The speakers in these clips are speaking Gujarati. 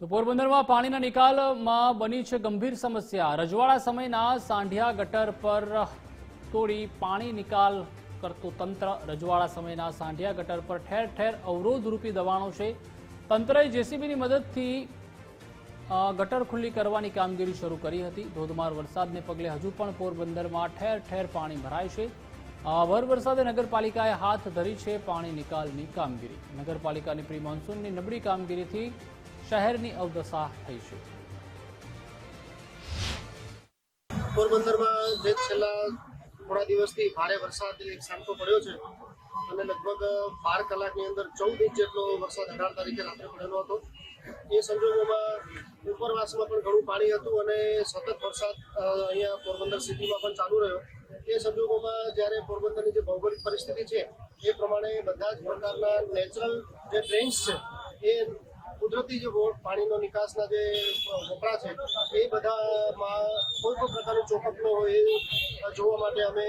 તો પોરબંદરમાં પાણીના નિકાલમાં બની છે ગંભીર સમસ્યા। રજવાડા સમયના સાંઢિયા ગટર પર તોડી પાણી નિકાલ કરતું તંત્ર। રજવાડા સમયના સાંઢિયા ગટર પર ઠેર ઠેર અવરોધરૂપી દબાણો છે। તંત્રએ જેસીબીની મદદથી ગટર ખુલ્લી કરવાની કામગીરી શરૂ કરી હતી। ધોધમાર વરસાદને પગલે હજુ પણ પોરબંદરમાં ઠેર ઠેર પાણી ભરાય છે। ભર વરસાદે નગરપાલિકાએ હાથ ધરી છે પાણી નિકાલની કામગીરી। નગરપાલિકાની પ્રી મોન્સૂનની નબળી કામગીરીથી શહેરની અવદશા થઈ છે। પોરબંદરમાં જે છેલ્લા થોડા દિવસથી ભારે વરસાદ એક સામટો પડ્યો છે અને લગભગ 12 કલાકની અંદર 14 ઇંચ જેટલો વરસાદ 18 તારીખે રાત્રે પડેલો હતો। એ સંજોગોમાં ઉપરવાસમાં પણ ઘણું પાણી હતું અને સતત વરસાદ અહીંયા પોરબંદર સિટીમાં પણ ચાલુ રહ્યો। એ સંજોગોમાં જ્યારે પોરબંદરની જે ભૌગોલિક પરિસ્થિતિ છે એ પ્રમાણે બધા જ પ્રકારના નેચરલ જે ડ્રેન્સ છે એ કુદરતી જે પાણીનો નિકાસના જે વપરા છે એ બધામાં કોઈ પણ પ્રકારનું ચોકઅપ ન હોય એ જોવા માટે અમે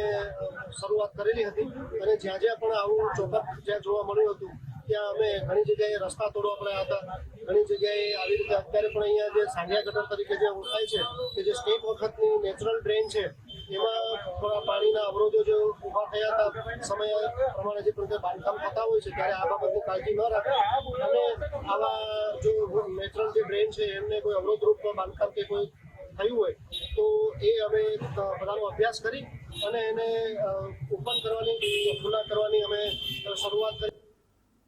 શરૂઆત કરેલી હતી અને જ્યાં જ્યાં પણ આવું ચોકઅપ જ્યાં જોવા મળ્યું હતું ત્યાં અમે ઘણી જગ્યાએ રસ્તા તોડવા પડ્યા હતા। ઘણી જગ્યાએ આવી રીતે અત્યારે પણ અહીંયા જે સાંઢિયા ગટર તરીકે જે ઓળખાય છે કે જે સ્ટેટ વખતની નેચરલ ડ્રેન છે એમાં થોડા પાણીના અવરોધો જે ઊભા થયા હતા સમય પ્રમાણે જે પ્રકારે બાંધકામ થતા હોય છે ત્યારે આ બાબતની કાળજી ન રાખે અને આવા જો નેચરલ જે ડ્રેન છે એમને કોઈ અવરોધરૂપ બાંધકામ કે કોઈ થયું હોય તો એ અમે બધાનો અભ્યાસ કરી અને એને ઓપન કરવાની ખુલ્લા કરવાની અમે શરૂઆત કરી।